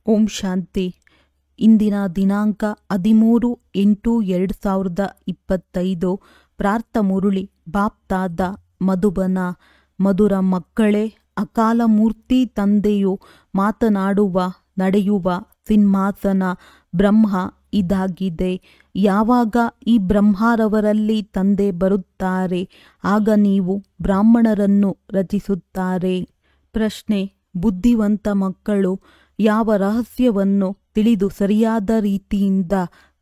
ಓಂ ಶಾಂತಿ. ಇಂದಿನ ದಿನಾಂಕ 13/8/2025. ಪ್ರಾರ್ಥ ಮುರುಳಿ ಬಾಪ್ತಾದ ಮಧುಬನ. ಮಧುರ ಮಕ್ಕಳೇ, ಅಕಾಲ ಮೂರ್ತಿ ತಂದೆಯು ಮಾತನಾಡುವ ನಡೆಯುವ ಸಿಂಹಾಸನ ಬ್ರಹ್ಮ ಇದಾಗಿದೆ. ಯಾವಾಗ ಈ ಬ್ರಹ್ಮರವರಲ್ಲಿ ತಂದೆ ಬರುತ್ತಾರೆ, ಆಗ ನೀವು ಬ್ರಾಹ್ಮಣರನ್ನು ರಚಿಸುತ್ತಾರೆ. ಪ್ರಶ್ನೆ: ಬುದ್ಧಿವಂತ ಮಕ್ಕಳು ಯಾವ ರಹಸ್ಯವನ್ನು ತಿಳಿದು ಸರಿಯಾದ ರೀತಿಯಿಂದ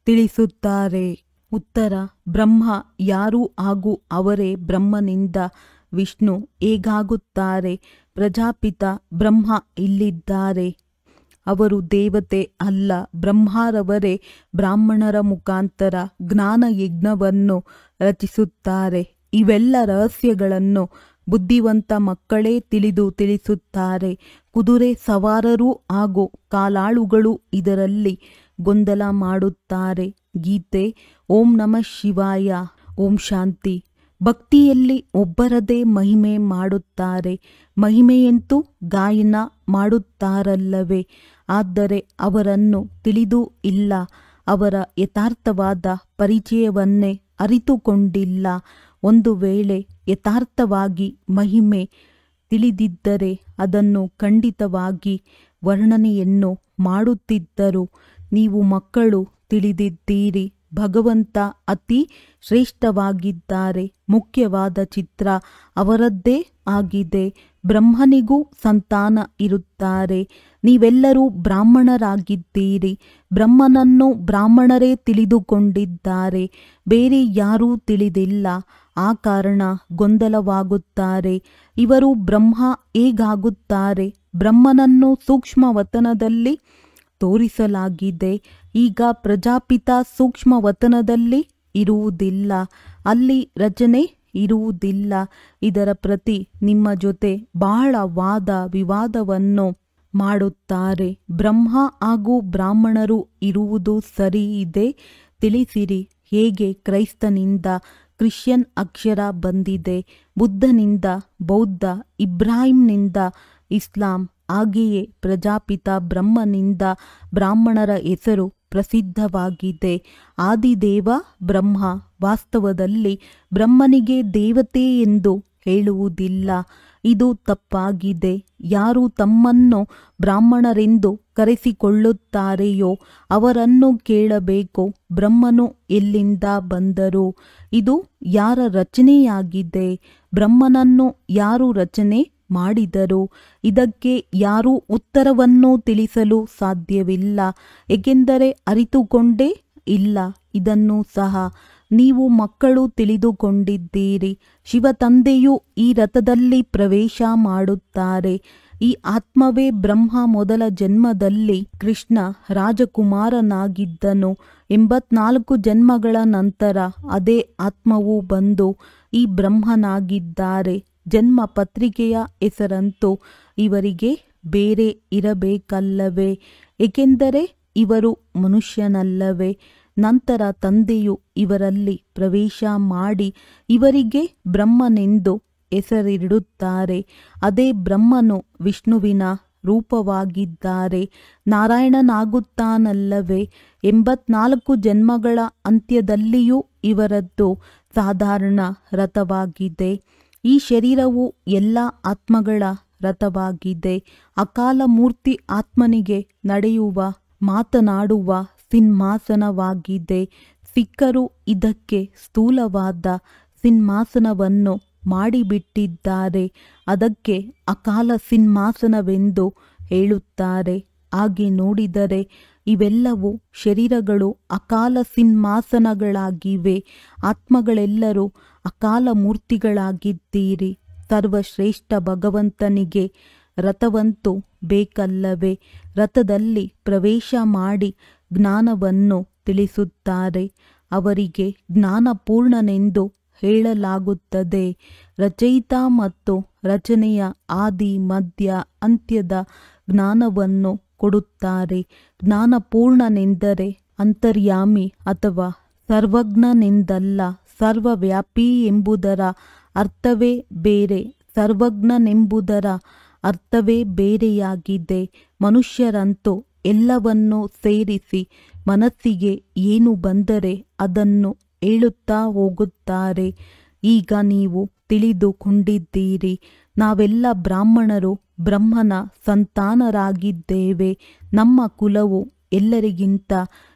ತಿಳಿಸುತ್ತಾರೆ? ಉತ್ತರ: ಬ್ರಹ್ಮ ಯಾರು ಹಾಗೂ ಅವರೇ ಬ್ರಹ್ಮನಿಂದ ವಿಷ್ಣು ಹೇಗಾಗುತ್ತಾರೆ? ಪ್ರಜಾಪಿತ ಬ್ರಹ್ಮ ಇಲ್ಲಿದ್ದಾರೆ. ಅವರು ದೇವತೆ ಅಲ್ಲ. ಬ್ರಹ್ಮರವರೇ ಬ್ರಾಹ್ಮಣರ ಮುಖಾಂತರ ಜ್ಞಾನ ಯಜ್ಞವನ್ನು ರಚಿಸುತ್ತಾರೆ. ಇವೆಲ್ಲ ರಹಸ್ಯಗಳನ್ನು ಬುದ್ಧಿವಂತ ಮಕ್ಕಳೇ ತಿಳಿಸುತ್ತಾರೆ. ಕುದುರೆ ಸವಾರರು ಹಾಗೂ ಕಾಲಾಳುಗಳು ಇದರಲ್ಲಿ ಗೊಂದಲ ಮಾಡುತ್ತಾರೆ. ಗೀತೆ. ಓಂ ನಮಃ ಶಿವಾಯ. ಓಂ ಶಾಂತಿ. ಭಕ್ತಿಯಲ್ಲಿ ಒಬ್ಬರದೇ ಮಹಿಮೆ ಮಾಡುತ್ತಾರೆ. ಮಹಿಮೆಯಂತೂ ಗಾಯನ ಮಾಡುತ್ತಾರಲ್ಲವೇ? ಆದರೆ ಅವರನ್ನು ತಿಳಿದೂ ಇಲ್ಲ. ಅವರ ಯಥಾರ್ಥವಾದ ಪರಿಚಯವನ್ನೇ ಅರಿತುಕೊಂಡಿಲ್ಲ. ಒಂದು ವೇಳೆ ಯಥಾರ್ಥವಾಗಿ ಮಹಿಮೆ ತಿಳಿದಿದ್ದರೆ ಅದನ್ನು ಖಂಡಿತವಾಗಿ ವರ್ಣನೆಯನ್ನು ಮಾಡುತ್ತಿದ್ದರು. ನೀವು ಮಕ್ಕಳು ತಿಳಿದಿದ್ದೀರಿ, ಭಗವಂತ ಅತಿ ಶ್ರೇಷ್ಠವಾಗಿದ್ದಾರೆ. ಮುಖ್ಯವಾದ ಚಿತ್ರ ಅವರದ್ದೇ ಆಗಿದೆ. ಬ್ರಹ್ಮನಿಗೂ ಸಂತಾನ ಇರುತ್ತಾರೆ. ನೀವೆಲ್ಲರೂ ಬ್ರಾಹ್ಮಣರಾಗಿದ್ದೀರಿ. ಬ್ರಹ್ಮನನ್ನು ಬ್ರಾಹ್ಮಣರೇ ತಿಳಿದುಕೊಂಡಿದ್ದಾರೆ, ಬೇರೆ ಯಾರೂ ತಿಳಿದಿಲ್ಲ. ಆ ಕಾರಣ ಗೊಂದಲವಾಗುತ್ತಾರೆ. ಇವರು ಬ್ರಹ್ಮ ಹೇಗಾಗುತ್ತಾರೆ? ಬ್ರಹ್ಮನನ್ನು ಸೂಕ್ಷ್ಮವತನದಲ್ಲಿ ತೋರಿಸಲಾಗಿದೆ. ಈಗ ಪ್ರಜಾಪಿತ ಸೂಕ್ಷ್ಮವತನದಲ್ಲಿ ಇರುವುದಿಲ್ಲ. ಅಲ್ಲಿ ರಚನೆ ಇರುವುದಿಲ್ಲ. ಇದರ ಪ್ರತಿ ನಿಮ್ಮ ಜೊತೆ ಬಹಳ ವಾದ ವಿವಾದವನ್ನು ಮಾಡುತ್ತಾರೆ. ಬ್ರಹ್ಮ ಹಾಗೂ ಬ್ರಾಹ್ಮಣರು ಇರುವುದು ಸರಿ ಇದೆ. ತಿಳಿಸಿರಿ, ಹೇಗೆ ಕ್ರೈಸ್ತನಿಂದ ಕ್ರಿಶ್ಚಿಯನ್ ಅಕ್ಷರ ಬಂದಿದೆ, ಬುದ್ಧನಿಂದ ಬೌದ್ಧ, ಇಬ್ರಾಹಿಂನಿಂದ ಇಸ್ಲಾಂ, ಹಾಗೆಯೇ ಪ್ರಜಾಪಿತ ಬ್ರಹ್ಮನಿಂದ ಬ್ರಾಹ್ಮಣರ ಹೆಸರು ಪ್ರಸಿದ್ಧವಾಗಿದೆ. ಆದಿದೇವ ಬ್ರಹ್ಮ. ವಾಸ್ತವದಲ್ಲಿ ಬ್ರಹ್ಮನಿಗೆ ದೇವತೆ ಎಂದು ಹೇಳುವುದಿಲ್ಲ. ಇದು ತಪ್ಪಾಗಿದೆ. ಯಾರು ತಮ್ಮನ್ನು ಬ್ರಾಹ್ಮಣರೆಂದು ಕರೆಸಿಕೊಳ್ಳುತ್ತಾರೆಯೋ ಅವರನ್ನು ಕೇಳಬೇಕು, ಬ್ರಹ್ಮನು ಎಲ್ಲಿಂದ ಬಂದರು? ಇದು ಯಾರ ರಚನೆಯಾಗಿದೆ? ಬ್ರಹ್ಮನನ್ನು ಯಾರು ರಚನೆ ಮಾಡಿದರು? ಇದಕ್ಕೆ ಯಾರೂ ಉತ್ತರವನ್ನು ತಿಳಿಸಲು ಸಾಧ್ಯವಿಲ್ಲ, ಏಕೆಂದರೆ ಅರಿತುಕೊಂಡೇ ಇಲ್ಲ. ಇದನ್ನು ಸಹ ನೀವು ಮಕ್ಕಳು ತಿಳಿದುಕೊಂಡಿದ್ದೀರಿ. ಶಿವತಂದೆಯು ಈ ರಥದಲ್ಲಿ ಪ್ರವೇಶ ಮಾಡುತ್ತಾರೆ. ಈ ಆತ್ಮವೇ ಬ್ರಹ್ಮ. ಮೊದಲ ಜನ್ಮದಲ್ಲಿ ಕೃಷ್ಣ ರಾಜಕುಮಾರನಾಗಿದ್ದನು. 84 ಜನ್ಮಗಳ ನಂತರ ಅದೇ ಆತ್ಮವು ಬಂದು ಈ ಬ್ರಹ್ಮನಾಗಿದ್ದಾರೆ. ಜನ್ಮ ಪತ್ರಿಕೆಯ ಹೆಸರಂತೂ ಇವರಿಗೆ ಬೇರೆ ಇರಬೇಕಲ್ಲವೇ? ಏಕೆಂದರೆ ಇವರು ಮನುಷ್ಯನಲ್ಲವೇ? ನಂತರ ತಂದೆಯು ಇವರಲ್ಲಿ ಪ್ರವೇಶ ಮಾಡಿ ಇವರಿಗೆ ಬ್ರಹ್ಮನೆಂದು ಹೆಸರಿಡುತ್ತಾರೆ. ಅದೇ ಬ್ರಹ್ಮನು ವಿಷ್ಣುವಿನ ರೂಪವಾಗಿದ್ದಾರೆ. ನಾರಾಯಣನಾಗುತ್ತಾನಲ್ಲವೇ? 84 ಜನ್ಮಗಳ ಅಂತ್ಯದಲ್ಲಿಯೂ ಇವರದ್ದು ಸಾಧಾರಣ ರಥವಾಗಿದೆ. ಈ ಶರೀರವು ಎಲ್ಲ ಆತ್ಮಗಳ ರಥವಾಗಿದೆ. ಅಕಾಲ ಮೂರ್ತಿ ಆತ್ಮನಿಗೆ ನಡೆಯುವ ಮಾತನಾಡುವ ಸಿಂಹಾಸನವಾಗಿದೆ. ಸಿಖ್ಖರು ಇದಕ್ಕೆ ಸ್ಥೂಲವಾದ ಸಿಂಹಾಸನವನ್ನು ಮಾಡಿಬಿಟ್ಟಿದ್ದಾರೆ. ಅದಕ್ಕೆ ಅಕಾಲ ಸಿಂಹಾಸನವೆಂದು ಹೇಳುತ್ತಾರೆ. ಹಾಗೆ ನೋಡಿದರೆ ಇವೆಲ್ಲವೂ ಶರೀರಗಳು ಅಕಾಲ ಸಿಂಹಾಸನಗಳಾಗಿವೆ. ಆತ್ಮಗಳೆಲ್ಲರೂ ಅಕಾಲ ಮೂರ್ತಿಗಳಾಗಿದ್ದೀರಿ. ಸರ್ವಶ್ರೇಷ್ಠ ಭಗವಂತನಿಗೆ ರಥವಂತೂ ಬೇಕಲ್ಲವೇ? ರಥದಲ್ಲಿ ಪ್ರವೇಶ ಮಾಡಿ ಜ್ಞಾನವನ್ನು ತಿಳಿಸುತ್ತಾರೆ. ಅವರಿಗೆ ಜ್ಞಾನಪೂರ್ಣನೆಂದು ಹೇಳಲಾಗುತ್ತದೆ. ರಚಯಿತ ಮತ್ತು ರಚನೆಯ ಆದಿ ಮಧ್ಯ ಅಂತ್ಯದ ಜ್ಞಾನವನ್ನು ಕೊಡುತ್ತಾರೆ. ಜ್ಞಾನಪೂರ್ಣನೆಂದರೆ ಅಂತರ್ಯಾಮಿ ಅಥವಾ ಸರ್ವಜ್ಞನೆಂದಲ್ಲ. ಸರ್ವವ್ಯಾಪಿ ಎಂಬುದರ ಅರ್ಥವೇ ಬೇರೆ, ಸರ್ವಜ್ಞನೆಂಬುದರ ಅರ್ಥವೇ ಬೇರೆಯಾಗಿದೆ. ಮನುಷ್ಯರಂತೂ ಎಲ್ಲವನ್ನೂ ಸೇರಿಸಿ ಮನಸ್ಸಿಗೆ ಏನು ಬಂದರೆ ಅದನ್ನು ಹೇಳುತ್ತಾ ಹೋಗುತ್ತಾರೆ. ಈಗ ನೀವು ತಿಳಿದುಕೊಂಡಿದ್ದೀರಿ, ನಾವೆಲ್ಲ ಬ್ರಾಹ್ಮಣರು ಬ್ರಹ್ಮನ ಸಂತಾನರಾಗಿದ್ದೇವೆ. ನಮ್ಮ ಕುಲವು ಎಲ್ಲರಿಗಿಂತ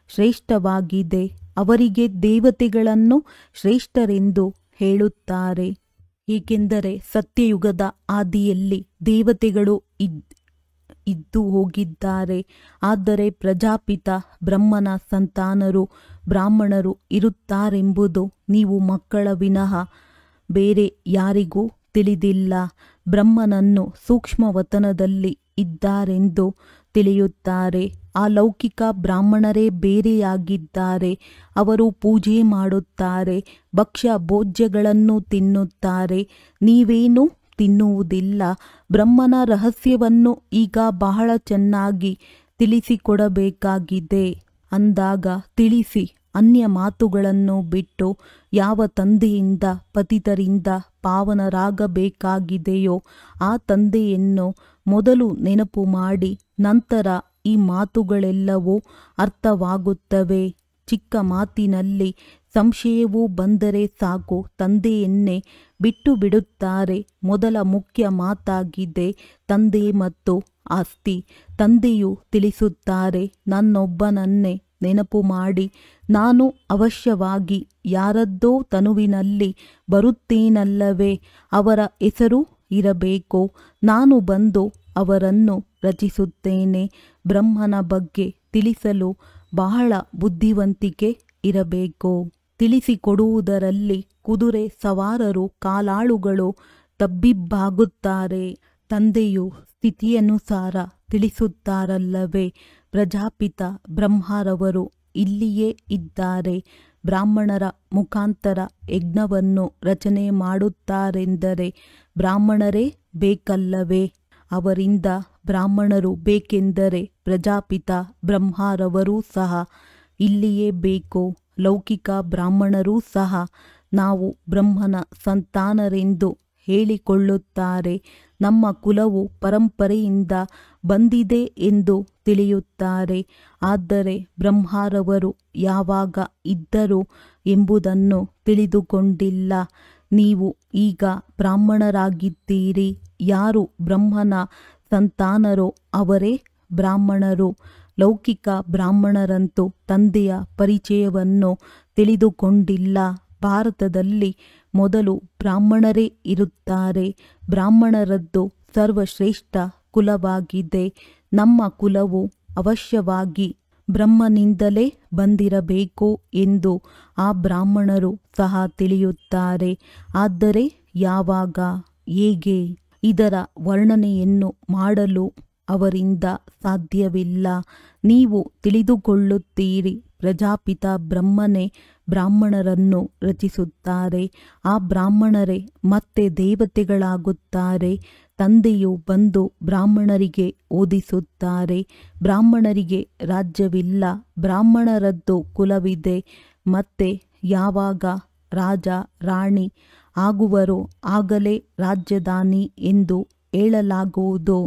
ಶ್ರೇಷ್ಠವಾಗಿದೆ. ಅವರಿಗೆ ದೇವತೆಗಳನ್ನು ಶ್ರೇಷ್ಠರೆಂದು ಹೇಳುತ್ತಾರೆ, ಏಕೆಂದರೆ ಸತ್ಯಯುಗದ ಆದಿಯಲ್ಲಿ ದೇವತೆಗಳು ಇದ್ದು ಹೋಗಿದ್ದಾರೆ. ಆದರೆ ಪ್ರಜಾಪಿತ ಬ್ರಹ್ಮನ ಸಂತಾನರು ಬ್ರಾಹ್ಮಣರು ಇರುತ್ತಾರೆಂಬುದು ನೀವು ಮಕ್ಕಳ ವಿನಃ ಬೇರೆ ಯಾರಿಗೂ ತಿಳಿದಿಲ್ಲ. ಬ್ರಹ್ಮನನ್ನು ಸೂಕ್ಷ್ಮವತನದಲ್ಲಿ ಇದ್ದಾರೆಂದು ತಿಳಿಯುತ್ತಾರೆ. ಆ ಲೌಕಿಕ ಬ್ರಾಹ್ಮಣರೇ ಬೇರೆಯಾಗಿದ್ದಾರೆ. ಅವರು ಪೂಜೆ ಮಾಡುತ್ತಾರೆ, ಭಕ್ಷ್ಯ ಭೋಜ್ಯಗಳನ್ನು ತಿನ್ನುತ್ತಾರೆ. ನೀವೇನೂ ತಿನ್ನುವುದಿಲ್ಲ. ಬ್ರಹ್ಮನ ರಹಸ್ಯವನ್ನು ಈಗ ಬಹಳ ಚೆನ್ನಾಗಿ ತಿಳಿಸಿಕೊಡಬೇಕಾಗಿದೆ. ಅಂದಾಗ ತಿಳಿಸಿ. ಅನ್ಯ ಮಾತುಗಳನ್ನು ಬಿಟ್ಟು ಯಾವ ತಂದೆಯಿಂದ ಪತಿತರಿಂದ ಪಾವನರಾಗಬೇಕಾಗಿದೆಯೋ ಆ ತಂದೆಯನ್ನು ಮೊದಲು ನೆನಪು ಮಾಡಿ, ನಂತರ ಈ ಮಾತುಗಳೆಲ್ಲವೂ ಅರ್ಥವಾಗುತ್ತವೆ. ಚಿಕ್ಕ ಮಾತಿನಲ್ಲಿ ಸಂಶಯವು ಬಂದರೆ ಸಾಕು, ತಂದೆಯನ್ನೇ ಬಿಟ್ಟು ಬಿಡುತ್ತಾರೆ. ಮೊದಲ ಮುಖ್ಯ ಮಾತಾಗಿದೆ ತಂದೆ ಮತ್ತು ಆಸ್ತಿ. ತಂದೆಯು ತಿಳಿಸುತ್ತಾರೆ, ನನ್ನೊಬ್ಬನನ್ನೇ ನೆನಪು ಮಾಡಿ, ನಾನು ಅವಶ್ಯವಾಗಿ ಯಾರದ್ದೋ ತನುವಿನಲ್ಲಿ ಬರುತ್ತೇನಲ್ಲವೇ, ಅವರ ಹೆಸರು ಇರಬೇಕು. ನಾನು ಬಂದು ಅವರನ್ನು ರಚಿಸುತ್ತೇನೆ. ಬ್ರಹ್ಮನ ಬಗ್ಗೆ ತಿಳಿಸಲು ಬಹಳ ಬುದ್ಧಿವಂತಿಕೆ ಇರಬೇಕು. ತಿಳಿಸಿಕೊಡುವುದರಲ್ಲಿ ಕುದುರೆ ಸವಾರರು ಕಾಲಾಳುಗಳು ತಬ್ಬಿಬ್ಬಾಗುತ್ತಾರೆ. ತಂದೆಯು ಸ್ಥಿತಿಯನುಸಾರ ತಿಳಿಸುತ್ತಾರಲ್ಲವೇ. ಪ್ರಜಾಪಿತ ಬ್ರಹ್ಮರವರು ಇಲ್ಲಿಯೇ ಇದ್ದಾರೆ. ಬ್ರಾಹ್ಮಣರ ಮುಖಾಂತರ ಯಜ್ಞವನ್ನು ರಚನೆ ಮಾಡುತ್ತಾರೆಂದರೆ ಬ್ರಾಹ್ಮಣರೇ ಬೇಕಲ್ಲವೇ. ಅವರಿಂದ ಬ್ರಾಹ್ಮಣರು ಬೇಕೆಂದರೆ ಪ್ರಜಾಪಿತ ಬ್ರಹ್ಮರವರೂ ಸಹ ಇಲ್ಲಿಯೇ ಬೇಕು. ಲೌಕಿಕ ಬ್ರಾಹ್ಮಣರೂ ಸಹ ನಾವು ಬ್ರಹ್ಮನ ಸಂತಾನರೆಂದು ಹೇಳಿಕೊಳ್ಳುತ್ತಾರೆ. ನಮ್ಮ ಕುಲವು ಪರಂಪರೆಯಿಂದ ಬಂದಿದೆ ಎಂದು ತಿಳಿಯುತ್ತಾರೆ. ಆದರೆ ಬ್ರಹ್ಮರವರು ಯಾವಾಗ ಇದ್ದರು ಎಂಬುದನ್ನು ತಿಳಿದುಕೊಂಡಿಲ್ಲ. ನೀವು ಈಗ ಬ್ರಾಹ್ಮಣರಾಗಿದ್ದೀರಿ. ಯಾರು ಬ್ರಹ್ಮನ ಸಂತಾನರೋ ಅವರೇ ಬ್ರಾಹ್ಮಣರು. ಲೌಕಿಕ ಬ್ರಾಹ್ಮಣರಂತೂ ತಂದೆಯ ಪರಿಚಯವನ್ನು ತಿಳಿದುಕೊಂಡಿಲ್ಲ. ಭಾರತದಲ್ಲಿ ಮೊದಲು ಬ್ರಾಹ್ಮಣರೇ ಇರುತ್ತಾರೆ. ಬ್ರಾಹ್ಮಣರದ್ದು ಸರ್ವಶ್ರೇಷ್ಠ ಕುಲವಾಗಿದೆ. ನಮ್ಮ ಕುಲವು ಅವಶ್ಯವಾಗಿ ಬ್ರಹ್ಮನಿಂದಲೇ ಬಂದಿರಬೇಕು ಎಂದು ಆ ಬ್ರಾಹ್ಮಣರು ಸಹ ತಿಳಿಯುತ್ತಾರೆ. ಆದರೆ ಯಾವಾಗ, ಹೇಗೆ, ಇದರ ವರ್ಣನೆಯನ್ನು ಮಾಡಲು ಅವರಿಂದ ಸಾಧ್ಯವಿಲ್ಲ. ನೀವು ತಿಳಿದುಕೊಳ್ಳುತ್ತೀರಿ, ಪ್ರಜಾಪಿತ ಬ್ರಹ್ಮನೇ ಬ್ರಾಹ್ಮಣರನ್ನು ರಚಿಸುತ್ತಾರೆ. ಆ ಬ್ರಾಹ್ಮಣರೇ ಮತ್ತೆ ದೇವತೆಗಳಾಗುತ್ತಾರೆ. ತಂದೆಯು ಬಂದು ಬ್ರಾಹ್ಮಣರಿಗೆ ಓದಿಸುತ್ತಾರೆ. ಬ್ರಾಹ್ಮಣರಿಗೆ ರಾಜ್ಯವಿಲ್ಲ, ಬ್ರಾಹ್ಮಣರದ್ದು ಕುಲವಿದೆ. ಮತ್ತೆ ಯಾವಾಗ ರಾಜ ರಾಣಿ ಆಗುವರೋ ಆಗಲೇ ರಾಜ್ಯದಾನಿ ಎಂದು ಹೇಳಲಾಗುವುದು.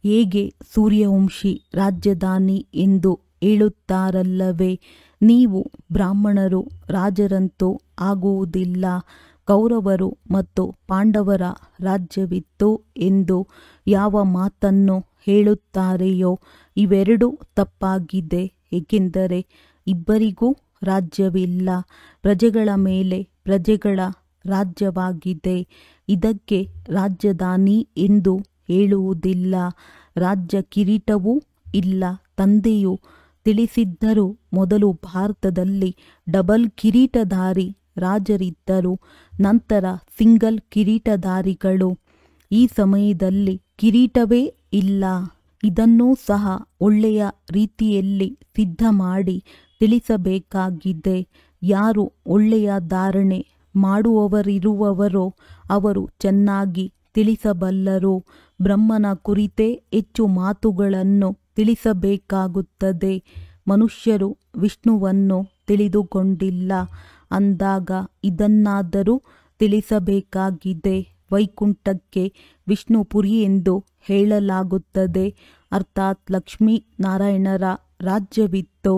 ಹೇಗೆ ಸೂರ್ಯವಂಶಿ ರಾಜ್ಯದಾನಿ ಎಂದು ಹೇಳುತ್ತಾರಲ್ಲವೇ. ನೀವು ಬ್ರಾಹ್ಮಣರು ರಾಜರಂತೂ ಆಗುವುದಿಲ್ಲ. ಕೌರವರು ಮತ್ತು ಪಾಂಡವರ ರಾಜ್ಯವಿತ್ತು ಎಂದು ಯಾವ ಮಾತನ್ನು ಹೇಳುತ್ತಾರೆಯೋ ಇವೆರಡೂ ತಪ್ಪಾಗಿದೆ. ಏಕೆಂದರೆ ಇಬ್ಬರಿಗೂ ರಾಜ್ಯವಿಲ್ಲ. ಪ್ರಜೆಗಳ ಮೇಲೆ ಪ್ರಜೆಗಳ ರಾಜ್ಯವಾಗಿದೆ. ಇದಕ್ಕೆ ರಾಜ್ಯದಾನಿ ಎಂದು ಹೇಳುವುದಿಲ್ಲ. ರಾಜ್ಯ ಕಿರೀಟವೂ ಇಲ್ಲ. ತಂದೆಯು ತಿಳಿಸಿದ್ದರೂ ಮೊದಲು ಭಾರತದಲ್ಲಿ ಡಬಲ್ ಕಿರೀಟಧಾರಿ ರಾಜರಿದ್ದರು, ನಂತರ ಸಿಂಗಲ್ ಕಿರೀಟಧಾರಿಗಳು. ಈ ಸಮಯದಲ್ಲಿ ಕಿರೀಟವೇ ಇಲ್ಲ. ಇದನ್ನೂ ಸಹ ಒಳ್ಳೆಯ ರೀತಿಯಲ್ಲಿ ಸಿದ್ಧ ಮಾಡಿ ತಿಳಿಸಬೇಕಾಗಿದೆ. ಯಾರು ಒಳ್ಳೆಯ ಧಾರಣೆ ಮಾಡುವವರಿರುವವರೋ ಅವರು ಚೆನ್ನಾಗಿ ತಿಳಿಸಬಲ್ಲರು. ಬ್ರಹ್ಮನ ಕುರಿತೇ ಹೆಚ್ಚು ಮಾತುಗಳನ್ನು ತಿಳಿಸಬೇಕಾಗುತ್ತದೆ. ಮನುಷ್ಯರು ವಿಷ್ಣುವನ್ನು ತಿಳಿದುಕೊಂಡಿಲ್ಲ. ಅಂದಾಗ ಇದನ್ನಾದರೂ ತಿಳಿಸಬೇಕಾಗಿದೆ. ವೈಕುಂಠಕ್ಕೆ ವಿಷ್ಣುಪುರಿ ಎಂದು ಹೇಳಲಾಗುತ್ತದೆ. ಅರ್ಥಾತ್ ಲಕ್ಷ್ಮೀ ನಾರಾಯಣರ ರಾಜ್ಯವಿತ್ತು.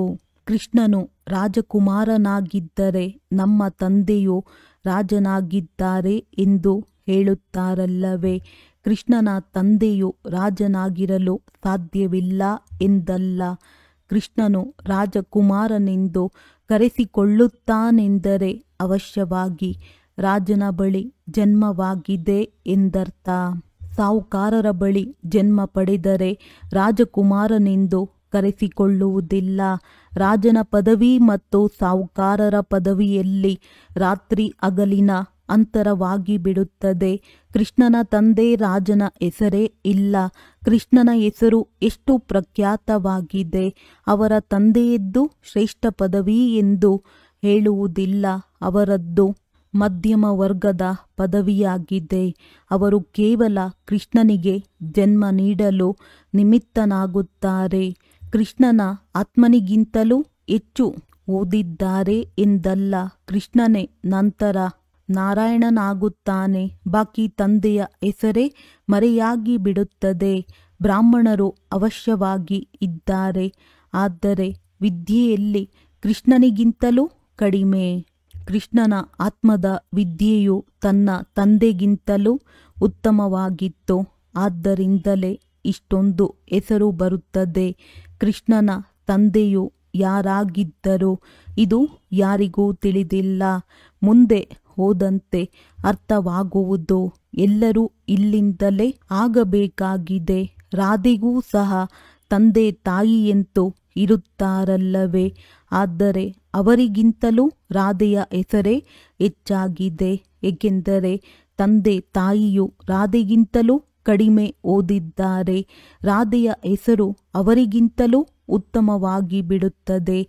ಕೃಷ್ಣನು ರಾಜಕುಮಾರನಾಗಿದ್ದರೆ ನಮ್ಮ ತಂದೆಯು ರಾಜನಾಗಿದ್ದಾರೆ ಎಂದು ಹೇಳುತ್ತಾರಲ್ಲವೇ? ಕೃಷ್ಣನ ತಂದೆಯು ರಾಜನಾಗಿರಲು ಸಾಧ್ಯವಿಲ್ಲ ಎಂದಲ್ಲ. ಕೃಷ್ಣನು ರಾಜಕುಮಾರನೆಂದು ಕರೆಸಿಕೊಳ್ಳುತ್ತಾನೆಂದರೆ ಅವಶ್ಯವಾಗಿ ರಾಜನ ಬಳಿ ಜನ್ಮವಾಗಿದೆ ಎಂದರ್ಥ. ಸಾಹುಕಾರರ ಬಳಿ ಜನ್ಮ ಪಡೆದರೆ ರಾಜಕುಮಾರನೆಂದು ಕರೆಸಿಕೊಳ್ಳುವುದಿಲ್ಲ. ರಾಜನ ಪದವಿ ಮತ್ತು ಸಾಹುಕಾರರ ಪದವಿಯಲ್ಲಿ ರಾತ್ರಿ ಹಗಲಿನ ಅಂತರವಾಗಿ ಬಿಡುತ್ತದೆ. ಕೃಷ್ಣನ ತಂದೆ ರಾಜನ ಹೆಸರೇ ಇಲ್ಲ. ಕೃಷ್ಣನ ಹೆಸರು ಎಷ್ಟು ಪ್ರಖ್ಯಾತವಾಗಿದೆ. ಅವರ ತಂದೆಯದ್ದು ಶ್ರೇಷ್ಠ ಪದವಿ ಎಂದು ಹೇಳುವುದಿಲ್ಲ. ಅವರದ್ದು ಮಧ್ಯಮ ವರ್ಗದ ಪದವಿಯಾಗಿದೆ. ಅವರು ಕೇವಲ ಕೃಷ್ಣನಿಗೆ ಜನ್ಮ ನೀಡಲು ನಿಮಿತ್ತನಾಗುತ್ತಾರೆ. ಕೃಷ್ಣನ ಆತ್ಮನಿಗಿಂತಲೂ ಹೆಚ್ಚು ಓದಿದ್ದಾರೆ ಎಂದಲ್ಲ. ಕೃಷ್ಣನೇ ನಂತರ ನಾರಾಯಣನಾಗುತ್ತಾನೆ. ಬಾಕಿ ತಂದೆಯ ಹೆಸರೇ ಮರೆಯಾಗಿ ಬಿಡುತ್ತದೆ. ಬ್ರಾಹ್ಮಣರು ಅವಶ್ಯವಾಗಿ ಇದ್ದಾರೆ, ಆದರೆ ವಿದ್ಯೆಯಲ್ಲಿ ಕೃಷ್ಣನಿಗಿಂತಲೂ ಕಡಿಮೆ. ಕೃಷ್ಣನ ಆತ್ಮದ ವಿದ್ಯೆಯು ತನ್ನ ತಂದೆಗಿಂತಲೂ ಉತ್ತಮವಾಗಿತ್ತು. ಆದ್ದರಿಂದಲೇ ಇಷ್ಟೊಂದು ಹೆಸರು ಬರುತ್ತದೆ. ಕೃಷ್ಣನ ತಂದೆಯು ಯಾರಾಗಿದ್ದರು ಇದು ಯಾರಿಗೂ ತಿಳಿದಿಲ್ಲ. ಮುಂದೆ ಹೋದಂತೆ ಅರ್ಥವಾಗುವುದು. ಎಲ್ಲರೂ ಇಲ್ಲಿಂದಲೇ ಆಗಬೇಕಾಗಿದೆ. ರಾಧೆಗೂ ಸಹ ತಂದೆ ತಾಯಿಯಂತೂ ಇರುತ್ತಾರಲ್ಲವೇ? ಆದರೆ ಅವರಿಗಿಂತಲೂ ರಾಧೆಯ ಹೆಸರೇ ಹೆಚ್ಚಾಗಿದೆ. ಏಕೆಂದರೆ ತಂದೆ ತಾಯಿಯು ರಾಧೆಗಿಂತಲೂ ಕಡಿಮೆ ಓದಿದ್ದಾರೆ. ರಾಧೆಯ ಹೆಸರು ಅವರಿಗಿಂತಲೂ ಉತ್ತಮವಾಗಿ ಬಿಡುತ್ತದೆ.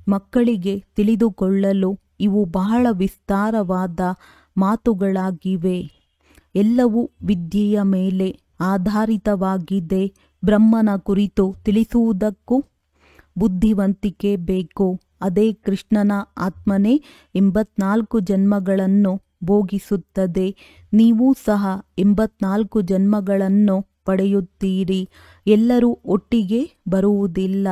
ಮಕ್ಕಳಿಗೆ ತಿಳಿದುಕೊಳ್ಳಲು ಇವು ಬಹಳ ವಿಸ್ತಾರವಾದ ಮಾತುಗಳಾಗಿವೆ. ಎಲ್ಲವೂ ವಿದ್ಯೆಯ ಮೇಲೆ ಆಧಾರಿತವಾಗಿದೆ. ಬ್ರಹ್ಮನ ಕುರಿತು ತಿಳಿಸುವುದಕ್ಕೂ ಬುದ್ಧಿವಂತಿಕೆ ಬೇಕು. ಅದೇ ಕೃಷ್ಣನ ಆತ್ಮನೇ 84 ಜನ್ಮಗಳನ್ನು ಭೋಗಿಸುತ್ತದೆ. ನೀವೂ ಸಹ 84 ಜನ್ಮಗಳನ್ನು ಪಡೆಯುತ್ತೀರಿ. ಎಲ್ಲರೂ ಒಟ್ಟಿಗೆ ಬರುವುದಿಲ್ಲ.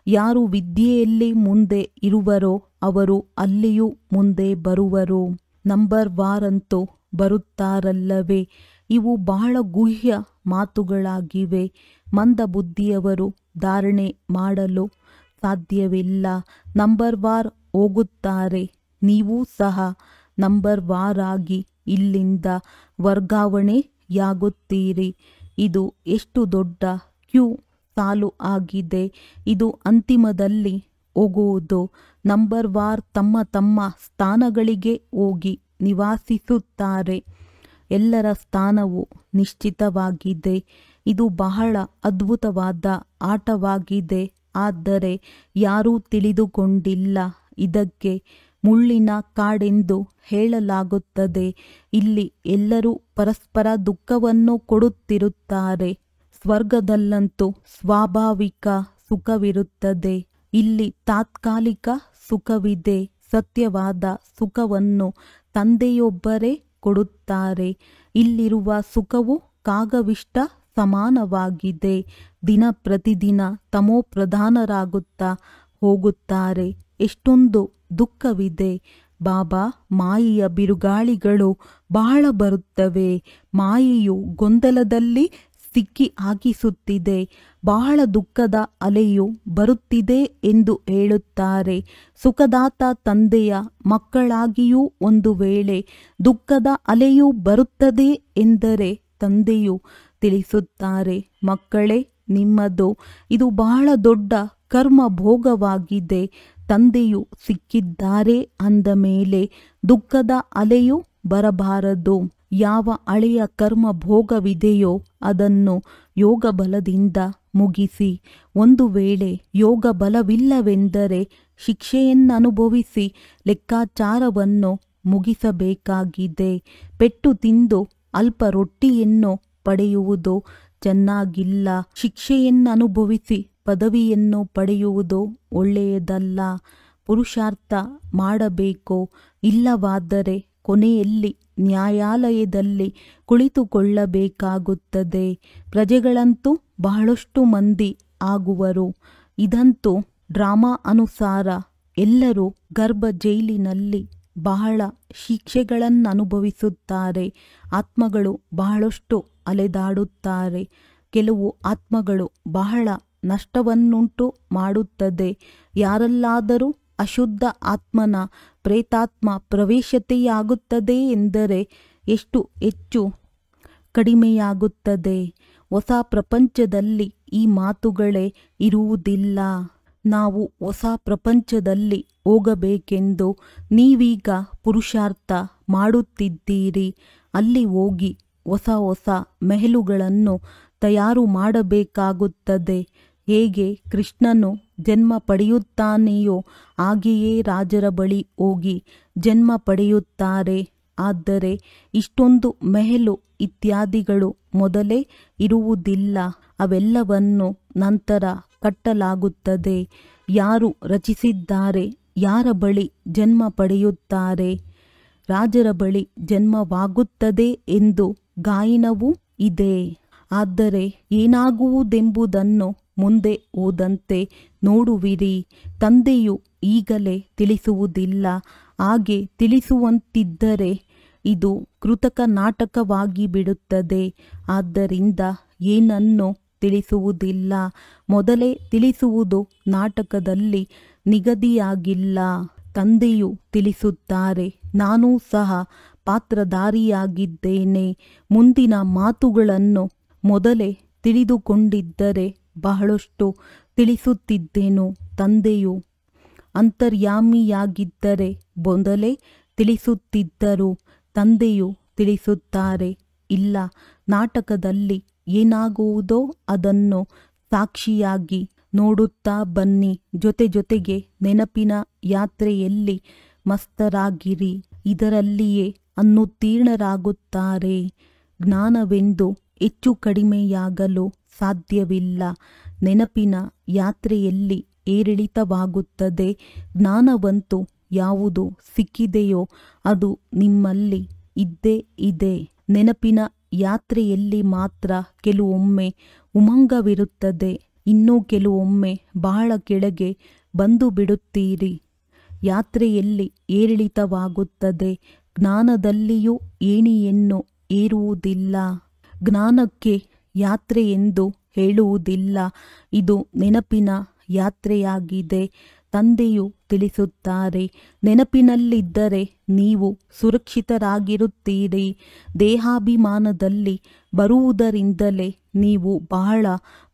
ಯಾರು ವಿದ್ಯೆಯಲ್ಲಿ ಮುಂದೆ ಇರುವರೋ ಅವರು ಅಲ್ಲಿಯೂ ಮುಂದೆ ಬರುವರು. ನಂಬರ್ ವಾರಂತೂ ಬರುತ್ತಾರಲ್ಲವೇ? ಇವು ಬಹಳ ಗುಹ್ಯ ಮಾತುಗಳಾಗಿವೆ. ಮಂದ ಬುದ್ಧಿಯವರು ಧಾರಣೆ ಮಾಡಲು ಸಾಧ್ಯವಿಲ್ಲ. ನಂಬರ್ ವಾರ್ ಹೋಗುತ್ತಾರೆ. ನೀವೂ ಸಹ ನಂಬರ್ ವಾರಾಗಿ ಇಲ್ಲಿಂದ ವರ್ಗಾವಣೆಯಾಗುತ್ತೀರಿ. ಇದು ಎಷ್ಟು ದೊಡ್ಡ ಕ್ಯೂ ಸಾಲು ಆಗಿದೆ. ಇದು ಅಂತಿಮದಲ್ಲಿ ಹೋಗುವುದು. ನಂಬರ್ ವಾರ್ ತಮ್ಮ ತಮ್ಮ ಸ್ಥಾನಗಳಿಗೆ ಹೋಗಿ ನಿವಾಸಿಸುತ್ತಾರೆ. ಎಲ್ಲರ ಸ್ಥಾನವು ನಿಶ್ಚಿತವಾಗಿದೆ. ಇದು ಬಹಳ ಅದ್ಭುತವಾದ ಆಟವಾಗಿದೆ. ಆದರೆ ಯಾರೂ ತಿಳಿದುಕೊಂಡಿಲ್ಲ. ಇದಕ್ಕೆ ಮುಳ್ಳಿನ ಕಾಡೆಂದು ಹೇಳಲಾಗುತ್ತದೆ. ಇಲ್ಲಿ ಎಲ್ಲರೂ ಪರಸ್ಪರ ದುಃಖವನ್ನು ಕೊಡುತ್ತಿರುತ್ತಾರೆ. ಸ್ವರ್ಗದಲ್ಲಂತೂ ಸ್ವಾಭಾವಿಕ ಸುಖವಿರುತ್ತದೆ. ಇಲ್ಲಿ ತಾತ್ಕಾಲಿಕ ಸುಖವಿದೆ. ಸತ್ಯವಾದ ಸುಖವನ್ನು ತಂದೆಯೊಬ್ಬರೇ ಕೊಡುತ್ತಾರೆ. ಇಲ್ಲಿರುವ ಸುಖವು ಕಾಗವಿಷ್ಟ ಸಮಾನವಾಗಿದೆ. ದಿನ ಪ್ರತಿದಿನ ತಮೋಪ್ರಧಾನರಾಗುತ್ತಾ ಹೋಗುತ್ತಾರೆ. ಎಷ್ಟೊಂದು ದುಃಖವಿದೆ. ಬಾಬಾ, ಮಾಯೆಯ ಬಿರುಗಾಳಿಗಳು ಬಹಳ ಬರುತ್ತವೆ. ಮಾಯೆಯು ಗೊಂದಲದಲ್ಲಿ ಸಿಕ್ಕಿ ಹಾಕಿಸುತ್ತಿದೆ. ಬಹಳ ದುಃಖದ ಅಲೆಯು ಬರುತ್ತಿದೆ ಎಂದು ಹೇಳುತ್ತಾರೆ. ಸುಖದಾತ ತಂದೆಯ ಮಕ್ಕಳಾಗಿಯೂ ಒಂದು ವೇಳೆ ದುಃಖದ ಅಲೆಯು ಬರುತ್ತದೆ ಎಂದರೆ ತಂದೆಯು ತಿಳಿಸುತ್ತಾರೆ, ಮಕ್ಕಳೇ, ನಿಮ್ಮದು ಇದು ಬಹಳ ದೊಡ್ಡ ಕರ್ಮ ಭೋಗವಾಗಿದೆ. ತಂದೆಯು ಸಿಕ್ಕಿದ್ದಾರೆ ಅಂದ ಮೇಲೆ ದುಃಖದ ಅಲೆಯು ಬರಬಾರದು. ಯಾವ ಹಳೆಯ ಕರ್ಮ ಭೋಗವಿದೆಯೋ ಅದನ್ನು ಯೋಗ ಬಲದಿಂದ ಮುಗಿಸಿ. ಒಂದು ವೇಳೆ ಯೋಗ ಬಲವಿಲ್ಲವೆಂದರೆ ಶಿಕ್ಷೆಯನ್ನನುಭವಿಸಿ ಲೆಕ್ಕಾಚಾರವನ್ನು ಮುಗಿಸಬೇಕಾಗಿದೆ. ಪೆಟ್ಟು ತಿಂದು ಅಲ್ಪ ರೊಟ್ಟಿಯನ್ನು ಪಡೆಯುವುದು ಚೆನ್ನಾಗಿಲ್ಲ. ಶಿಕ್ಷೆಯನ್ನನುಭವಿಸಿ ಪದವಿಯನ್ನು ಪಡೆಯುವುದು ಒಳ್ಳೆಯದಲ್ಲ. ಪುರುಷಾರ್ಥ ಮಾಡಬೇಕು. ಇಲ್ಲವಾದರೆ ಕೊನೆಯಲ್ಲಿ ನ್ಯಾಯಾಲಯದಲ್ಲಿ ಕುಳಿತುಕೊಳ್ಳಬೇಕಾಗುತ್ತದೆ. ಪ್ರಜೆಗಳಂತೂ ಬಹಳಷ್ಟು ಮಂದಿ ಆಗುವರು. ಇದಂತೂ ಡ್ರಾಮಾ ಅನುಸಾರ. ಎಲ್ಲರೂ ಗರ್ಭ ಜೈಲಿನಲ್ಲಿ ಬಹಳ ಶಿಕ್ಷೆಗಳನ್ನನುಭವಿಸುತ್ತಾರೆ. ಆತ್ಮಗಳು ಬಹಳಷ್ಟು ಅಲೆದಾಡುತ್ತಾರೆ. ಕೆಲವು ಆತ್ಮಗಳು ಬಹಳ ನಷ್ಟವನ್ನುಂಟು ಮಾಡುತ್ತದೆ. ಯಾರಲ್ಲಾದರೂ ಅಶುದ್ಧ ಆತ್ಮನ ಪ್ರೇತಾತ್ಮ ಪ್ರವೇಶತೆಯಾಗುತ್ತದೆ ಎಂದರೆ ಎಷ್ಟು ಹೆಚ್ಚು ಕಡಿಮೆಯಾಗುತ್ತದೆ. ಹೊಸ ಪ್ರಪಂಚದಲ್ಲಿ ಈ ಮಾತುಗಳೇ ಇರುವುದಿಲ್ಲ. ನಾವು ಹೊಸ ಪ್ರಪಂಚದಲ್ಲಿ ಹೋಗಬೇಕೆಂದು ನೀವೀಗ ಪುರುಷಾರ್ಥ ಮಾಡುತ್ತಿದ್ದೀರಿ. ಅಲ್ಲಿ ಹೋಗಿ ಹೊಸ ಹೊಸ ಮೆಹಲುಗಳನ್ನು ತಯಾರು ಮಾಡಬೇಕಾಗುತ್ತದೆ. ಹೇಗೆ ಕೃಷ್ಣನು ಜನ್ಮ ಪಡೆಯುತ್ತಾನೆಯೋ ಹಾಗೆಯೇ ರಾಜರ ಬಳಿ ಹೋಗಿ ಜನ್ಮ ಪಡೆಯುತ್ತಾರೆ. ಆದರೆ ಇಷ್ಟೊಂದು ಮೆಹಲು ಇತ್ಯಾದಿಗಳು ಮೊದಲೇ ಇರುವುದಿಲ್ಲ. ಅವೆಲ್ಲವನ್ನು ನಂತರ ಕಟ್ಟಲಾಗುತ್ತದೆ. ಯಾರು ರಚಿಸಿದ್ದಾರೆ? ಯಾರ ಬಳಿ ಜನ್ಮ ಪಡೆಯುತ್ತಾರೆ? ರಾಜರ ಬಳಿ ಜನ್ಮವಾಗುತ್ತದೆ ಎಂದು ಗಾಯನವೂ ಇದೆ. ಆದರೆ ಏನಾಗುವುದೆಂಬುದನ್ನು ಮುಂದೆ ಹೋದಂತೆ ನೋಡುವಿರಿ. ತಂದೆಯು ಈಗಲೇ ತಿಳಿಸುವುದಿಲ್ಲ. ಹಾಗೆ ತಿಳಿಸುವಂತಿದ್ದರೆ ಇದು ಕೃತಕ ನಾಟಕವಾಗಿ ಬಿಡುತ್ತದೆ. ಆದ್ದರಿಂದ ಏನನ್ನೂ ತಿಳಿಸುವುದಿಲ್ಲ. ಮೊದಲೇ ತಿಳಿಸುವುದು ನಾಟಕದಲ್ಲಿ ನಿಗದಿಯಾಗಿಲ್ಲ. ತಂದೆಯು ತಿಳಿಸುತ್ತಾರೆ, ನಾನೂ ಸಹ ಪಾತ್ರಧಾರಿಯಾಗಿದ್ದೇನೆ. ಮುಂದಿನ ಮಾತುಗಳನ್ನು ಮೊದಲೇ ತಿಳಿದುಕೊಂಡಿದ್ದರೆ ಬಹಳಷ್ಟು ತಿಳಿಸುತ್ತಿದ್ದೆನು. ತಂದೆಯು ಅಂತರ್ಯಾಮಿಯಾಗಿದ್ದರೆ ಮೊದಲೇ ತಿಳಿಸುತ್ತಿದ್ದರು. ತಂದೆಯು ತಿಳಿಸುತ್ತಾರೆ, ಇಲ್ಲ, ನಾಟಕದಲ್ಲಿ ಏನಾಗುವುದೋ ಅದನ್ನು ಸಾಕ್ಷಿಯಾಗಿ ನೋಡುತ್ತಾ ಬನ್ನಿ. ಜೊತೆಗೆ ನೆನಪಿನ ಯಾತ್ರೆಯಲ್ಲಿ ಮಸ್ತರಾಗಿರಿ. ಇದರಲ್ಲಿಯೇ ಅನುತ್ತೀರ್ಣರಾಗುತ್ತಾರೆ. ಜ್ಞಾನವೆಂದು ಹೆಚ್ಚು ಕಡಿಮೆಯಾಗಲು ಸಾಧ್ಯವಿಲ್ಲ. ನೆನಪಿನ ಯಾತ್ರೆಯಲ್ಲಿ ಏರಿಳಿತವಾಗುತ್ತದೆ. ಜ್ಞಾನವಂತೂ ಯಾವುದು ಸಿಕ್ಕಿದೆಯೋ ಅದು ನಿಮ್ಮಲ್ಲಿ ಇದ್ದೇ ಇದೆ. ನೆನಪಿನ ಯಾತ್ರೆಯಲ್ಲಿ ಮಾತ್ರ ಕೆಲವೊಮ್ಮೆ ಉಮಂಗವಿರುತ್ತದೆ. ಇನ್ನೂ ಕೆಲವೊಮ್ಮೆ ಬಹಳ ಕೆಳಗೆ ಬಂದು ಬಿಡುತ್ತೀರಿ. ಯಾತ್ರೆಯಲ್ಲಿ ಏರಿಳಿತವಾಗುತ್ತದೆ. ಜ್ಞಾನದಲ್ಲಿಯೂ ಏಣಿಯನ್ನು ಏರುವುದಿಲ್ಲ. ಜ್ಞಾನಕ್ಕೆ ಯಾತ್ರೆಯೆಂದು ಹೇಳುವುದಿಲ್ಲ. ಇದು ನೆನಪಿನ ಯಾತ್ರೆಯಾಗಿದೆ. ತಂದೆಯು ತಿಳಿಸುತ್ತಾರೆ, ನೆನಪಿನಲ್ಲಿದ್ದರೆ ನೀವು ಸುರಕ್ಷಿತರಾಗಿರುತ್ತೀರಿ. ದೇಹಾಭಿಮಾನದಲ್ಲಿ ಬರುವುದರಿಂದಲೇ ನೀವು ಬಹಳ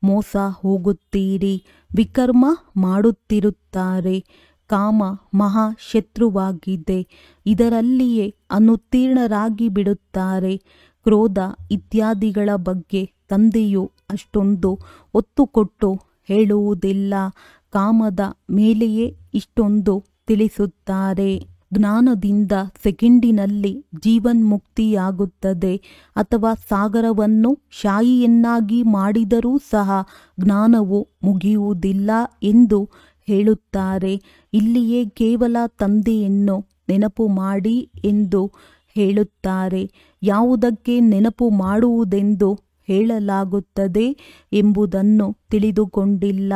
ಮೋಸ ಹೋಗುತ್ತೀರಿ. ವಿಕರ್ಮ ಮಾಡುತ್ತಿರುತ್ತಾರೆ. ಕಾಮ ಮಹಾ ಶತ್ರುವಾಗಿದೆ. ಇದರಲ್ಲಿಯೇ ಅನುತ್ತೀರ್ಣರಾಗಿ ಬಿಡುತ್ತಾರೆ. ಕ್ರೋಧ ಇತ್ಯಾದಿಗಳ ಬಗ್ಗೆ ತಂದೆಯು ಅಷ್ಟೊಂದು ಒತ್ತು ಕೊಟ್ಟು ಹೇಳುವುದಿಲ್ಲ. ಕಾಮದ ಮೇಲೆಯೇ ಇಷ್ಟೊಂದು ತಿಳಿಸುತ್ತಾರೆ. ಜ್ಞಾನದಿಂದ ಸೆಕೆಂಡಿನಲ್ಲಿ ಜೀವನ್ಮುಕ್ತಿಯಾಗುತ್ತದೆ. ಅಥವಾ ಸಾಗರವನ್ನು ಶಾಯಿಯನ್ನಾಗಿ ಮಾಡಿದರೂ ಸಹ ಜ್ಞಾನವು ಮುಗಿಯುವುದಿಲ್ಲ ಎಂದು ಹೇಳುತ್ತಾರೆ. ಇಲ್ಲಿಯೇ ಕೇವಲ ತಂದೆಯನ್ನು ನೆನಪು ಮಾಡಿ ಎಂದು ಹೇಳುತ್ತಾರೆ. ಯಾವುದಕ್ಕೆ ನೆನಪು ಮಾಡುವುದೆಂದು ಹೇಳಲಾಗುತ್ತದೆ ಎಂಬುದನ್ನು ತಿಳಿದುಕೊಂಡಿಲ್ಲ.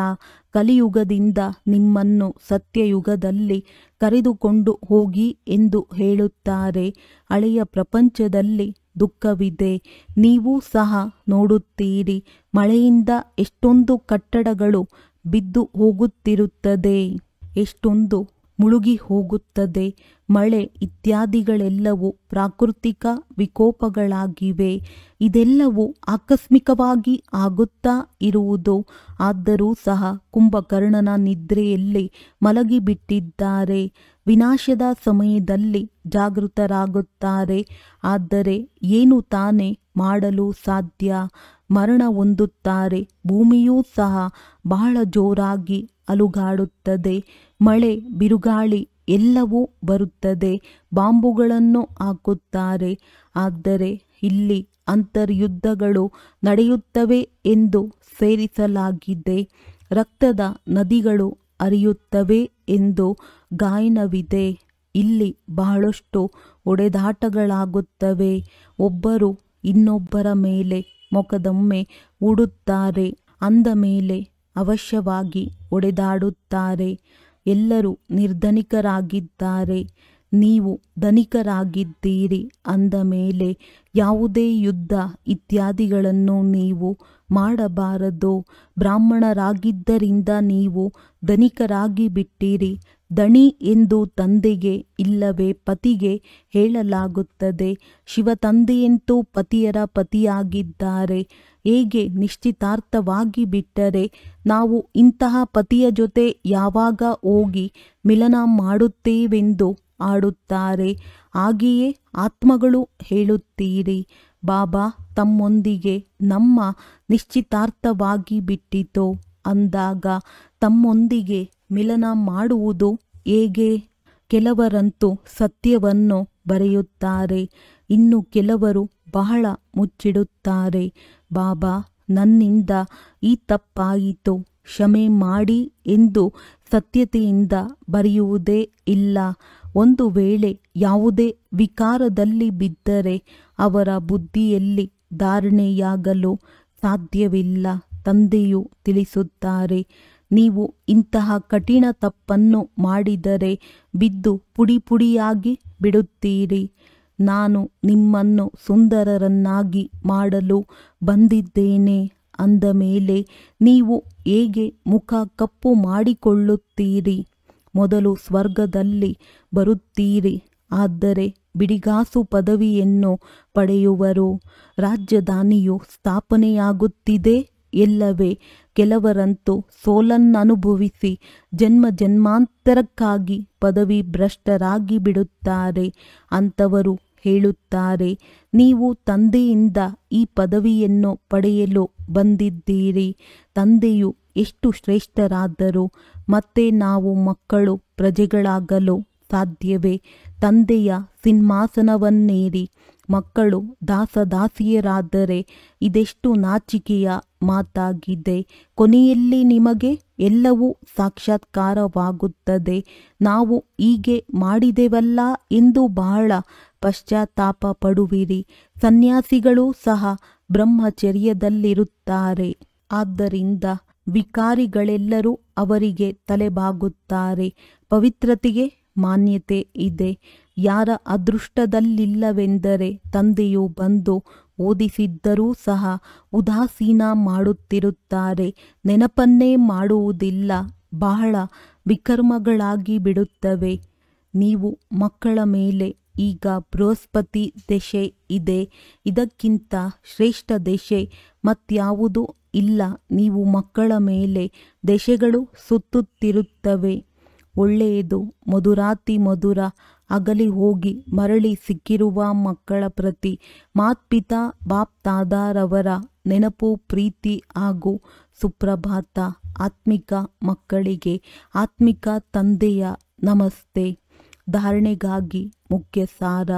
ಕಲಿಯುಗದಿಂದ ನಿಮ್ಮನ್ನು ಸತ್ಯಯುಗದಲ್ಲಿ ಕರೆದುಕೊಂಡು ಹೋಗಿ ಎಂದು ಹೇಳುತ್ತಾರೆ. ಹಳೆಯ ಪ್ರಪಂಚದಲ್ಲಿ ದುಃಖವಿದೆ. ನೀವು ಸಹ ನೋಡುತ್ತೀರಿ. ಮಳೆಯಿಂದ ಎಷ್ಟೊಂದು ಕಟ್ಟಡಗಳು ಬಿದ್ದು ಹೋಗುತ್ತಿರುತ್ತದೆ, ಎಷ್ಟೊಂದು ಮುಳುಗಿ ಹೋಗುತ್ತದೆ. ಮಳೆ ಇತ್ಯಾದಿಗಳೆಲ್ಲವೂ ಪ್ರಾಕೃತಿಕ ವಿಕೋಪಗಳಾಗಿವೆ. ಇದೆಲ್ಲವೂ ಆಕಸ್ಮಿಕವಾಗಿ ಆಗುತ್ತಾ ಇರುವುದು. ಆದರೂ ಸಹ ಕುಂಭಕರ್ಣನ ನಿದ್ರೆಯಲ್ಲಿ ಮಲಗಿಬಿಟ್ಟಿದ್ದಾರೆ. ವಿನಾಶದ ಸಮಯದಲ್ಲಿ ಜಾಗೃತರಾಗುತ್ತಾರೆ. ಆದರೆ ಏನು ತಾನೇ ಮಾಡಲು ಸಾಧ್ಯ? ಮರಣ ಹೊಂದುತ್ತಾರೆ. ಭೂಮಿಯೂ ಸಹ ಬಹಳ ಜೋರಾಗಿ ಅಲುಗಾಡುತ್ತದೆ. ಮಳೆ, ಬಿರುಗಾಳಿ ಎಲ್ಲವೂ ಬರುತ್ತದೆ. ಬಾಂಬುಗಳನ್ನು ಹಾಕುತ್ತಾರೆ. ಆದರೆ ಇಲ್ಲಿ ಅಂತರ್ಯುದ್ಧಗಳು ನಡೆಯುತ್ತವೆ ಎಂದು ಸೇರಿಸಲಾಗಿದೆ. ರಕ್ತದ ನದಿಗಳು ಹರಿಯುತ್ತವೆ ಎಂದು ಗಾಯನವಿದೆ. ಇಲ್ಲಿ ಬಹಳಷ್ಟು ಹೊಡೆದಾಟಗಳಾಗುತ್ತವೆ. ಒಬ್ಬರು ಇನ್ನೊಬ್ಬರ ಮೇಲೆ ಮೊಕದ್ದಮೆ ಹೂಡುತ್ತಾರೆ. ಅಂದ ಮೇಲೆ ಅವಶ್ಯವಾಗಿ ಹೊಡೆದಾಡುತ್ತಾರೆ. ಎಲ್ಲರೂ ನಿರ್ಧನಿಕರಾಗಿದ್ದಾರೆ. ನೀವು ಧನಿಕರಾಗಿದ್ದೀರಿ. ಅಂದ ಮೇಲೆ ಯಾವುದೇ ಯುದ್ಧ ಇತ್ಯಾದಿಗಳನ್ನು ನೀವು ಮಾಡಬಾರದು. ಬ್ರಾಹ್ಮಣರಾಗಿದ್ದರಿಂದ ನೀವು ಧನಿಕರಾಗಿ ಬಿಟ್ಟಿರಿ. ದಣಿ ಎಂದು ತಂದೆಗೆ ಇಲ್ಲವೇ ಪತಿಗೆ ಹೇಳಲಾಗುತ್ತದೆ. ಶಿವ ತಂದೆಯಂತೂ ಪತಿಯರ ಪತಿಯಾಗಿದ್ದಾರೆ. ಹೇಗೆ ನಿಶ್ಚಿತಾರ್ಥವಾಗಿ ಬಿಟ್ಟರೆ ನಾವು ಇಂತಹ ಪತಿಯ ಜೊತೆ ಯಾವಾಗ ಹೋಗಿ ಮಿಲನ ಮಾಡುತ್ತೇವೆಂದು ಆಡುತ್ತಾರೆ. ಹಾಗೆಯೇ ಆತ್ಮಗಳು ಹೇಳುತ್ತೀರಿ, ಬಾಬಾ ತಮ್ಮೊಂದಿಗೆ ನಮ್ಮ ನಿಶ್ಚಿತಾರ್ಥವಾಗಿ ಬಿಟ್ಟಿತು ಅಂದಾಗ ತಮ್ಮೊಂದಿಗೆ ಮಿಲನ ಮಾಡುವುದು ಹೇಗೆ? ಕೆಲವರಂತೂ ಸತ್ಯವನ್ನು ಬರೆಯುತ್ತಾರೆ, ಇನ್ನು ಕೆಲವರು ಬಹಳ ಮುಚ್ಚಿಡುತ್ತಾರೆ. ಬಾಬಾ ನನ್ನಿಂದ ಈ ತಪ್ಪಾಯಿತು, ಕ್ಷಮೆ ಮಾಡಿ ಎಂದು ಸತ್ಯತೆಯಿಂದ ಬರೆಯುವುದೇ ಇಲ್ಲ. ಒಂದು ವೇಳೆ ಯಾವುದೇ ವಿಕಾರದಲ್ಲಿ ಬಿದ್ದರೆ ಅವರ ಬುದ್ಧಿಯಲ್ಲಿ ಧಾರಣೆಯಾಗಲು ಸಾಧ್ಯವಿಲ್ಲ. ತಂದೆಯು ತಿಳಿಸುತ್ತಾರೆ, ನೀವು ಇಂತಹ ಕಠಿಣ ತಪ್ಪನ್ನು ಮಾಡಿದರೆ ಬಿದ್ದು ಪುಡಿ ಪುಡಿಯಾಗಿ ಬಿಡುತ್ತೀರಿ. ನಾನು ನಿಮ್ಮನ್ನು ಸುಂದರರನ್ನಾಗಿ ಮಾಡಲು ಬಂದಿದ್ದೇನೆ. ಅಂದ ಮೇಲೆ ನೀವು ಹೇಗೆ ಮುಖ ಕಪ್ಪು ಮಾಡಿಕೊಳ್ಳುತ್ತೀರಿ? ಮೊದಲು ಸ್ವರ್ಗದಲ್ಲಿ ಬರುತ್ತೀರಿ, ಆದರೆ ಬಿಡಿಗಾಸು ಪದವಿಯನ್ನು ಪಡೆಯುವರು. ರಾಜಧಾನಿಯು ಸ್ಥಾಪನೆಯಾಗುತ್ತಿದೆ ಎಲ್ಲವೇ? ಕೆಲವರಂತೂ ಸೋಲನ್ನನುಭವಿಸಿ ಜನ್ಮ ಜನ್ಮಾಂತರಕ್ಕಾಗಿ ಪದವಿ ಭ್ರಷ್ಟರಾಗಿ ಬಿಡುತ್ತಾರೆ. ಅಂಥವರು ಹೇಳುತ್ತಾರೆ, ನೀವು ತಂದೆಯಿಂದ ಈ ಪದವಿಯನ್ನು ಪಡೆಯಲು ಬಂದಿದ್ದೀರಿ. ತಂದೆಯು ಎಷ್ಟು ಶ್ರೇಷ್ಠರಾದರು, ಮತ್ತೆ ನಾವು ಮಕ್ಕಳು ಪ್ರಜೆಗಳಾಗಲು ಸಾಧ್ಯವೇ? ತಂದೆಯ ಸಿಂಹಾಸನವನ್ನೇರಿ ಮಕ್ಕಳು ದಾಸದಾಸಿಯರಾದರೆ ಇದೆಷ್ಟು ನಾಚಿಕೆಯ ಮಾತಾಗಿದೆ. ಕೊನೆಯಲ್ಲಿ ನಿಮಗೆ ಎಲ್ಲವೂ ಸಾಕ್ಷಾತ್ಕಾರವಾಗುತ್ತದೆ. ನಾವು ಹೀಗೆ ಮಾಡಿದೆವಲ್ಲ ಎಂದು ಬಹಳ ಪಶ್ಚಾತ್ತಾಪ ಪಡುವಿರಿ. ಸನ್ಯಾಸಿಗಳೂ ಸಹ ಬ್ರಹ್ಮಚರ್ಯದಲ್ಲಿರುತ್ತಾರೆ. ಆದ್ದರಿಂದ ವಿಕಾರಿಗಳೆಲ್ಲರೂ ಅವರಿಗೆ ತಲೆಬಾಗುತ್ತಾರೆ. ಪವಿತ್ರತೆಗೆ ಮಾನ್ಯತೆ ಇದೆ. ಯಾರ ಅದೃಷ್ಟದಲ್ಲಿಲ್ಲವೆಂದರೆ ತಂದೆಯು ಬಂದು ಓದಿಸಿದ್ದರೂ ಸಹ ಉದಾಸೀನ ಮಾಡುತ್ತಿರುತ್ತಾರೆ. ನೆನಪನ್ನೇ ಮಾಡುವುದಿಲ್ಲ. ಬಹಳ ವಿಕರ್ಮಗಳಾಗಿ ಬಿಡುತ್ತವೆ. ನೀವು ಮಕ್ಕಳ ಮೇಲೆ ಈಗ ಬೃಹಸ್ಪತಿ ದಶೆ ಇದೆ. ಇದಕ್ಕಿಂತ ಶ್ರೇಷ್ಠ ದಶೆ ಮತ್ಯಾವುದೂ ಇಲ್ಲ. ನೀವು ಮಕ್ಕಳ ಮೇಲೆ ದಶೆಗಳು ಸುತ್ತುತ್ತಿರುತ್ತವೆ. ಒಳ್ಳೆಯದು. ಮಧುರಾತಿ ಮಧುರ ಅಗಲಿ ಹೋಗಿ ಮರಳಿ ಸಿಕ್ಕಿರುವ ಮಕ್ಕಳ ಪ್ರತಿ ಮಾತ್ಪಿತಾ ಬಾಪ್ ತಾದಾರವರ ನೆನಪು, ಪ್ರೀತಿ ಹಾಗೂ ಸುಪ್ರಭಾತ. ಆತ್ಮಿಕ ಮಕ್ಕಳಿಗೆ ಆತ್ಮಿಕ ತಂದೆಯ ನಮಸ್ತೆ. ಧಾರಣೆಗಾಗಿ ಮುಖ್ಯ ಸಾರ.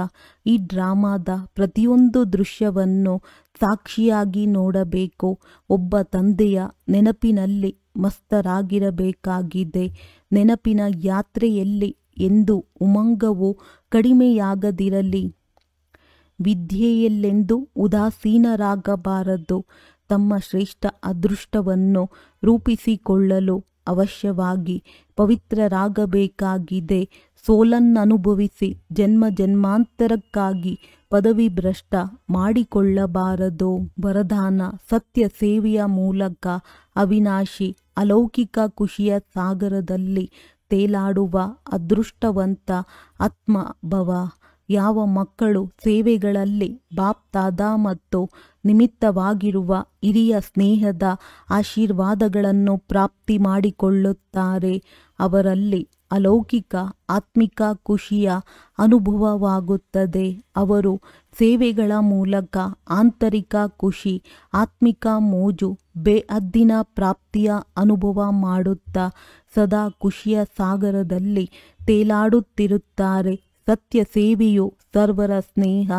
ಈ ಡ್ರಾಮಾದ ಪ್ರತಿಯೊಂದು ದೃಶ್ಯವನ್ನು ಸಾಕ್ಷಿಯಾಗಿ ನೋಡಬೇಕು. ಒಬ್ಬ ತಂದೆಯ ನೆನಪಿನಲ್ಲಿ ಮಸ್ತರಾಗಿರಬೇಕಾಗಿದೆ. ನೆನಪಿನ ಯಾತ್ರೆಯಲ್ಲಿ ಎಂದು ಉಮಂಗವು ಕಡಿಮೆಯಾಗದಿರಲಿ. ವಿದ್ಯೆಯಲ್ಲೆಂದು ಉದಾಸೀನರಾಗಬಾರದು. ತಮ್ಮ ಶ್ರೇಷ್ಠ ಅದೃಷ್ಟವನ್ನು ರೂಪಿಸಿಕೊಳ್ಳಲು ಅವಶ್ಯವಾಗಿ ಪವಿತ್ರರಾಗಬೇಕಾಗಿದೆ. ಸೋಲನ್ನನುಭವಿಸಿ ಜನ್ಮ ಜನ್ಮಾಂತರಕ್ಕಾಗಿ ಪದವಿ ಭ್ರಷ್ಟ ಮಾಡಿಕೊಳ್ಳಬಾರದು. ವರದಾನ: ಸತ್ಯ ಸೇವೆಯ ಮೂಲಕ ಅವಿನಾಶಿ ಅಲೌಕಿಕ ಖುಷಿಯ ಸಾಗರದಲ್ಲಿ ತೇಲಾಡುವ ಅದೃಷ್ಟವಂತ ಆತ್ಮಭವ. ಯಾವ ಮಕ್ಕಳು ಸೇವೆಗಳಲ್ಲಿ ಬಾಪ್ ತಾದಾ ಮತ್ತು ನಿಮಿತ್ತವಾಗಿರುವ ಹಿರಿಯ ಸ್ನೇಹದ ಆಶೀರ್ವಾದಗಳನ್ನು ಪ್ರಾಪ್ತಿ ಮಾಡಿಕೊಳ್ಳುತ್ತಾರೆ, ಅವರಲ್ಲಿ ಅಲೌಕಿಕ ಆತ್ಮಿಕ ಖುಷಿಯ ಅನುಭವವಾಗುತ್ತದೆ. ಅವರು ಸೇವೆಗಳ ಮೂಲಕ ಆಂತರಿಕ ಖುಷಿ, ಆತ್ಮಿಕ ಮೋಜು, ಬೇಹದ್ದಿನ ಪ್ರಾಪ್ತಿಯ ಅನುಭವ ಮಾಡುತ್ತಾ ಸದಾ ಖುಷಿಯ ಸಾಗರದಲ್ಲಿ ತೇಲಾಡುತ್ತಿರುತ್ತಾರೆ. ಸತ್ಯ ಸೇವೆಯು ಸರ್ವರ ಸ್ನೇಹ,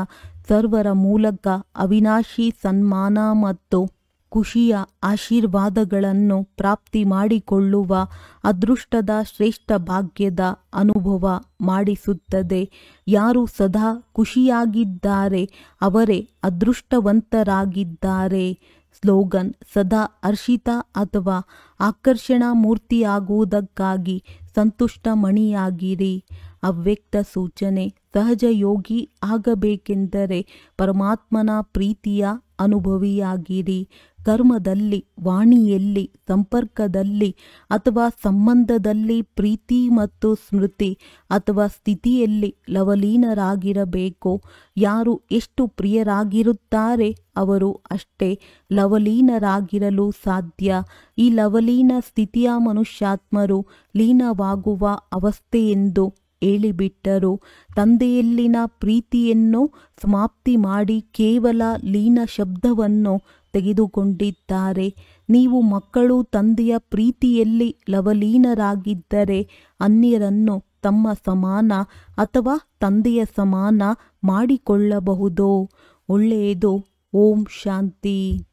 ಸರ್ವರ ಮೂಲಕ ಅವಿನಾಶಿ ಸನ್ಮಾನ ಮತ್ತು ಖುಷಿಯ ಆಶೀರ್ವಾದಗಳನ್ನು ಪ್ರಾಪ್ತಿ ಮಾಡಿಕೊಳ್ಳುವ ಅದೃಷ್ಟದ ಶ್ರೇಷ್ಠ ಭಾಗ್ಯದ ಅನುಭವ ಮಾಡಿಸುತ್ತದೆ. ಯಾರು ಸದಾ ಖುಷಿಯಾಗಿದ್ದಾರೆ ಅವರೇ ಅದೃಷ್ಟವಂತರಾಗಿದ್ದಾರೆ. ಸ್ಲೋಗನ್: ಸದಾ ಹರ್ಷಿತ ಅಥವಾ ಆಕರ್ಷಣಾ ಮೂರ್ತಿಯಾಗುವುದಕ್ಕಾಗಿ ಸಂತುಷ್ಟ ಮಣಿಯಾಗಿರಿ. ಅವ್ಯಕ್ತ ಸೂಚನೆ: ಸಹಜ ಯೋಗಿ ಆಗಬೇಕೆಂದರೆ ಪರಮಾತ್ಮನ ಪ್ರೀತಿಯ ಅನುಭವಿಯಾಗಿರಿ. ಕರ್ಮದಲ್ಲಿ, ವಾಣಿಯಲ್ಲಿ, ಸಂಪರ್ಕದಲ್ಲಿ ಅಥವಾ ಸಂಬಂಧದಲ್ಲಿ ಪ್ರೀತಿ ಮತ್ತು ಸ್ಮೃತಿ ಅಥವಾ ಸ್ಥಿತಿಯಲ್ಲಿ ಲವಲೀನರಾಗಿರಬೇಕು. ಯಾರು ಎಷ್ಟು ಪ್ರಿಯರಾಗಿರುತ್ತಾರೆ ಅವರು ಅಷ್ಟೇ ಲವಲೀನರಾಗಿರಲು ಸಾಧ್ಯ. ಈ ಲವಲೀನ ಸ್ಥಿತಿಯ ಮನುಷ್ಯಾತ್ಮರು ಲೀನವಾಗುವ ಅವಸ್ಥೆಯೆಂದು ಹೇಳಿಬಿಟ್ಟರು. ತಂದೆಯಲ್ಲಿನ ಪ್ರೀತಿಯನ್ನು ಸಮಾಪ್ತಿ ಮಾಡಿ ಕೇವಲ ಲೀನ ಶಬ್ದವನ್ನು ತೆಗೆದುಕೊಂಡಿದ್ದಾರೆ. ನೀವು ಮಕ್ಕಳು ತಂದೆಯ ಪ್ರೀತಿಯಲ್ಲಿ ಲವಲೀನರಾಗಿದ್ದರೆ ಅನ್ಯರನ್ನು ತಮ್ಮ ಸಮಾನ ಅಥವಾ ತಂದೆಯ ಸಮಾನ ಮಾಡಿಕೊಳ್ಳಬಹುದು. ಒಳ್ಳೆಯದು. ಓಂ ಶಾಂತಿ.